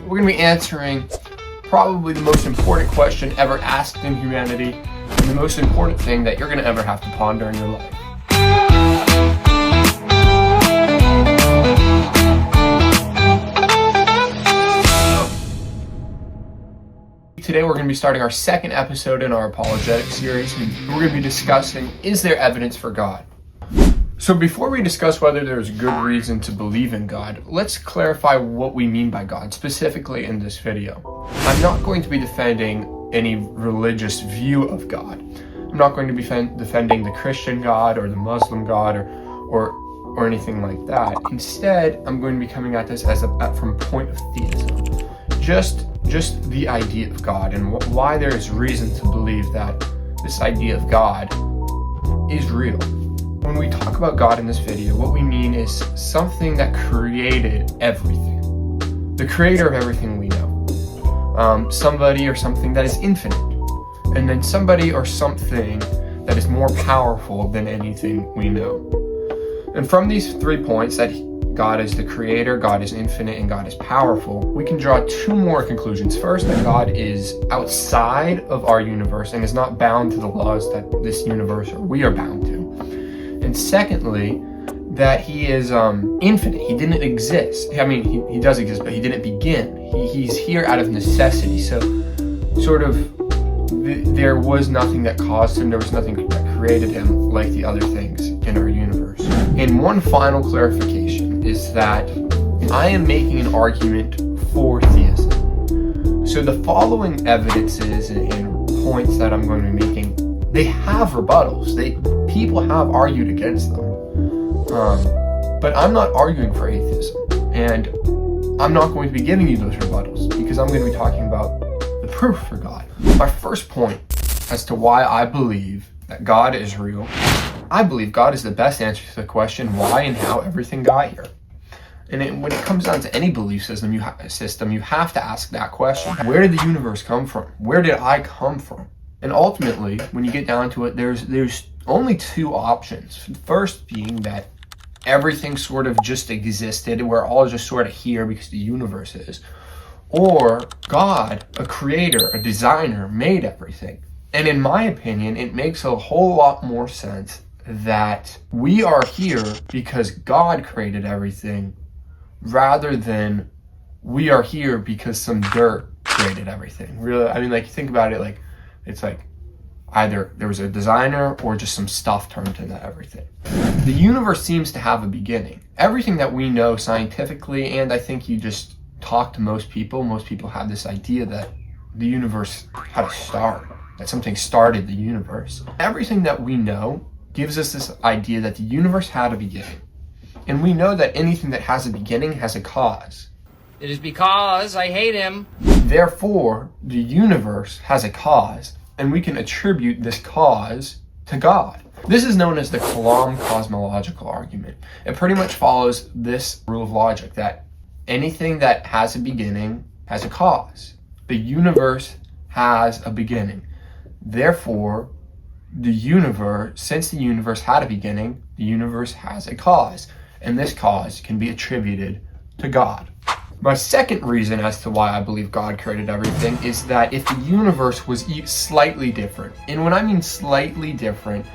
We're going to be answering probably the most important question ever asked in humanity, and the most important thing that you're going to ever have to ponder in your life. Today we're going to be starting our second episode in our Apologetics series, and we're going to be discussing, is there evidence for God? So before we discuss whether there's good reason to believe in God, let's clarify what we mean by God, specifically in this video. I'm not going to be defending any religious view of God. I'm not going to be defending the Christian God or the Muslim God or anything like that. Instead, I'm going to be coming at this from a point of theism. Just the idea of God and why there is reason to believe that this idea of God is real. When we talk about God in this video, what we mean is something that created everything. The creator of everything we know. Somebody or something that is infinite. And then somebody or something that is more powerful than anything we know. And from these 3 points, that God is the creator, God is infinite, and God is powerful, we can draw 2 more conclusions. First, that God is outside of our universe and is not bound to the laws that this universe or we are bound to. And secondly, that he is infinite. He didn't exist. I mean, he does exist, but he didn't begin. He's here out of necessity. So sort of there was nothing that caused him. There was nothing that created him like the other things in our universe. And one final clarification is that I am making an argument for theism. So the following evidences and points that I'm going to be making, they have rebuttals. People have argued against them. But I'm not arguing for atheism. And I'm not going to be giving you those rebuttals because I'm going to be talking about the proof for God. My first point as to why I believe that God is real, I believe God is the best answer to the question why and how everything got here. And when it comes down to any belief system, you have to ask that question. Where did the universe come from? Where did I come from? And ultimately, when you get down to it, there's only 2 options. The first being that everything sort of just existed. We're all just sort of here because the universe is. Or God, a creator, a designer, made everything. And in my opinion, it makes a whole lot more sense that we are here because God created everything rather than we are here because some dirt created everything. Really, I mean, like, think about it, like, it's like either there was a designer or just some stuff turned into everything. The universe seems to have a beginning. Everything that we know scientifically, and I think you just talk to most people have this idea that the universe had a start, that something started the universe. Everything that we know gives us this idea that the universe had a beginning. And we know that anything that has a beginning has a cause. It is because I hate him. Therefore, the universe has a cause, and we can attribute this cause to God. This is known as the Kalam cosmological argument. It pretty much follows this rule of logic that anything that has a beginning has a cause. The universe has a beginning. Therefore, since the universe had a beginning, the universe has a cause, and this cause can be attributed to God. My second reason as to why I believe God created everything is that if the universe was slightly different, and when I mean slightly different,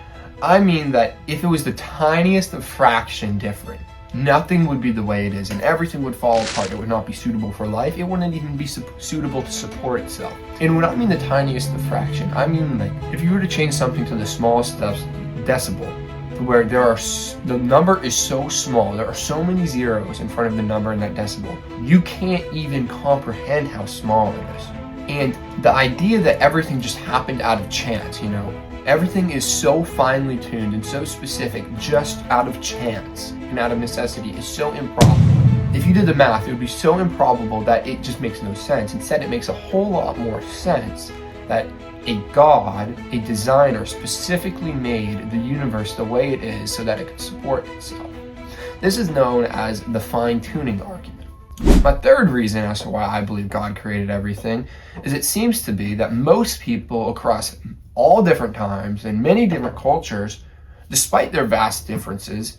I mean that if it was the tiniest fraction different, nothing would be the way it is and everything would fall apart. It would not be suitable for life. It wouldn't even be suitable to support itself. And when I mean the tiniest fraction, I mean like if you were to change something to the smallest decibel, where the number is so small, there are so many zeros in front of the number in that decibel, you can't even comprehend how small it is. And the idea that everything just happened out of chance, everything is so finely tuned and so specific just out of chance and out of necessity is so improbable. If you did the math, it would be so improbable that it just makes no sense. Instead, it makes a whole lot more sense that a God, a designer, specifically made the universe the way it is so that it could support itself. This is known as the fine-tuning argument. My third reason as to why I believe God created everything is it seems to be that most people across all different times and many different cultures, despite their vast differences,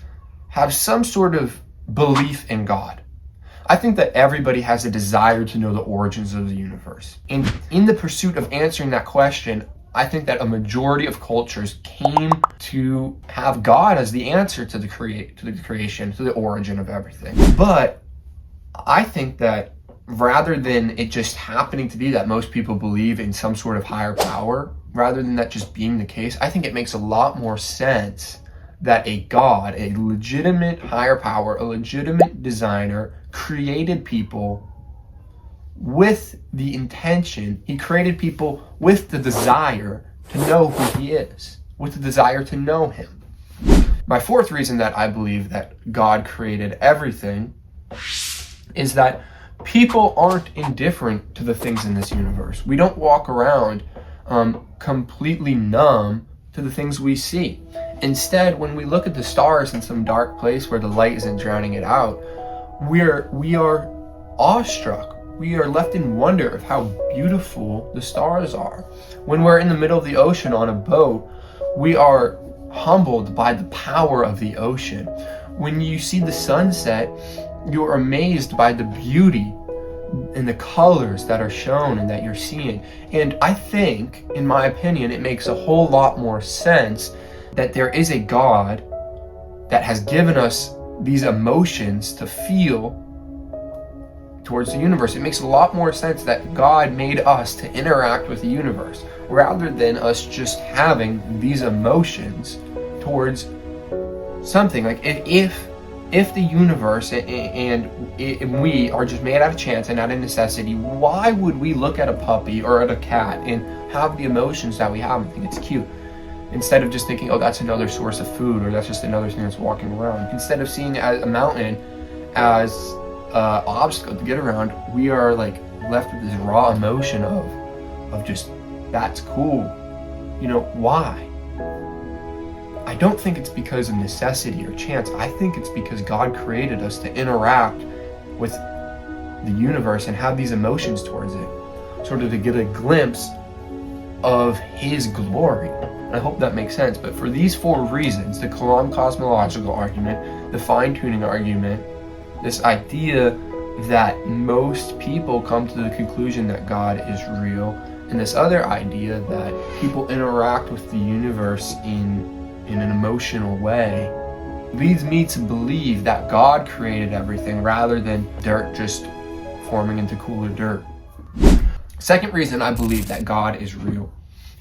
have some sort of belief in God. I think that everybody has a desire to know the origins of the universe. And in the pursuit of answering that question, I think that a majority of cultures came to have God as the answer to the creation, to the origin of everything. But I think that rather than it just happening to be that most people believe in some sort of higher power, rather than that just being the case, I think it makes a lot more sense that a God, a legitimate higher power, a legitimate designer, created people with the intention, he created people with the desire to know who he is, with the desire to know him. My fourth reason that I believe that God created everything is that people aren't indifferent to the things in this universe. We don't walk around completely numb to the things we see. Instead, when we look at the stars in some dark place where the light isn't drowning it out, we are awestruck. We are left in wonder of how beautiful the stars are. When we're in the middle of the ocean on a boat, we are humbled by the power of the ocean. When you see the sunset, you're amazed by the beauty and the colors that are shown and that you're seeing. And I think, in my opinion, it makes a whole lot more sense that there is a God that has given us these emotions to feel towards the universe. It makes a lot more sense that God made us to interact with the universe rather than us just having these emotions towards something. Like if the universe and we are just made out of chance and out of necessity, why would we look at a puppy or at a cat and have the emotions that we have and think it's cute? Instead of just thinking, oh, that's another source of food, or that's just another thing that's walking around. Instead of seeing a mountain as an obstacle to get around, we are like left with this raw emotion of just, that's cool. You know, why? I don't think it's because of necessity or chance. I think it's because God created us to interact with the universe and have these emotions towards it, sort of to get a glimpse of his glory. I hope that makes sense. But for these four reasons, the Kalam cosmological argument, the fine-tuning argument, this idea that most people come to the conclusion that God is real, and this other idea that people interact with the universe in an emotional way, leads me to believe that God created everything rather than dirt just forming into cooler dirt. Second reason I believe that God is real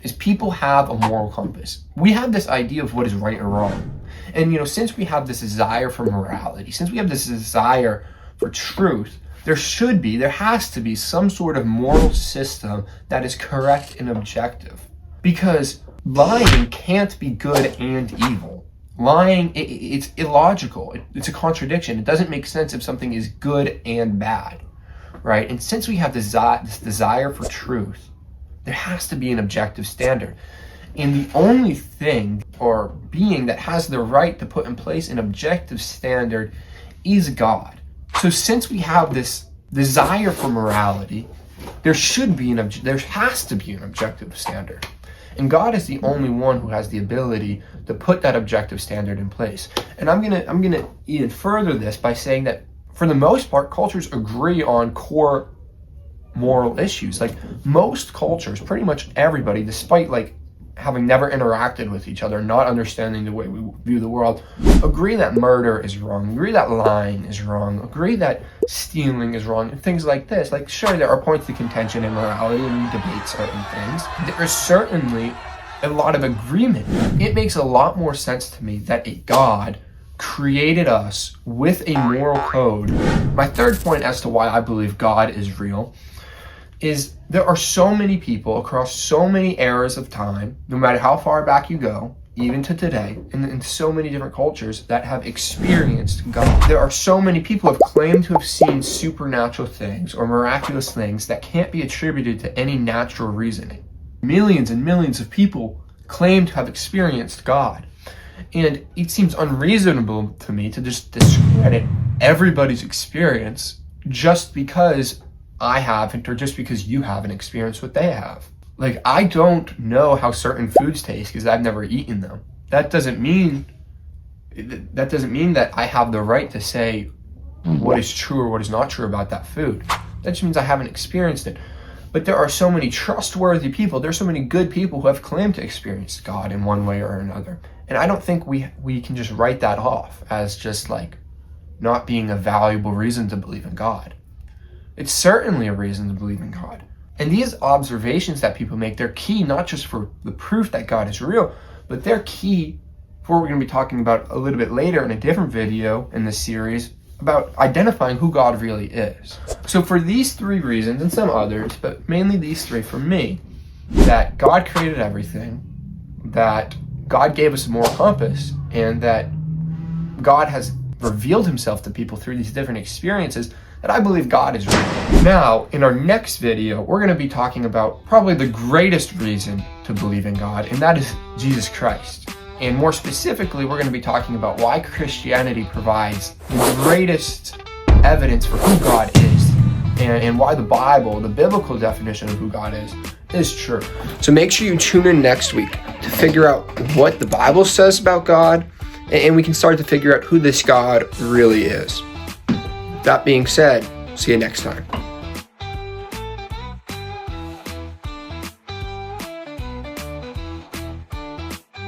is people have a moral compass. We have this idea of what is right or wrong. And since we have this desire for morality, since we have this desire for truth, there has to be some sort of moral system that is correct and objective. Because lying can't be good and evil. Lying, it's illogical. It's a contradiction. It doesn't make sense if something is good and bad, right? And since we have this desire for truth, there has to be an objective standard. And the only thing or being that has the right to put in place an objective standard is God. So since we have this desire for morality, there has to be an objective standard. And God is the only one who has the ability to put that objective standard in place. And I'm gonna even further this by saying that for the most part, cultures agree on core moral issues. Like most cultures, pretty much everybody, despite like having never interacted with each other, not understanding the way we view the world, agree that murder is wrong, agree that lying is wrong, agree that stealing is wrong, and things like this. Like, sure, there are points of contention in morality and we debate certain things. There is certainly a lot of agreement. It makes a lot more sense to me that a God created us with a moral code. My third point as to why I believe God is real is there are so many people across so many eras of time, no matter how far back you go, even to today, in so many different cultures that have experienced God. There are so many people who have claimed to have seen supernatural things or miraculous things that can't be attributed to any natural reasoning. Millions and millions of people claim to have experienced God. And it seems unreasonable to me to just discredit everybody's experience just because I haven't, or just because you haven't experienced what they have. Like, I don't know how certain foods taste because I've never eaten them. That doesn't mean that I have the right to say what is true or what is not true about that food. That just means I haven't experienced it. But there are so many trustworthy people, there's so many good people who have claimed to experience God in one way or another. And I don't think we can just write that off as just like not being a valuable reason to believe in God. It's certainly a reason to believe in God. And these observations that people make, they're key not just for the proof that God is real, but they're key for what we're going to be talking about a little bit later in a different video in this series about identifying who God really is. So for these three reasons, and some others, but mainly these three for me, that God created everything, that God gave us a moral compass, and that God has revealed himself to people through these different experiences, that I believe God is real. Now, in our next video, we're going to be talking about probably the greatest reason to believe in God, and that is Jesus Christ. And more specifically, we're going to be talking about why Christianity provides the greatest evidence for who God is, and why the Bible, the biblical definition of who God is true. So make sure you tune in next week to figure out what the Bible says about God, and we can start to figure out who this God really is. That being said, see you next time.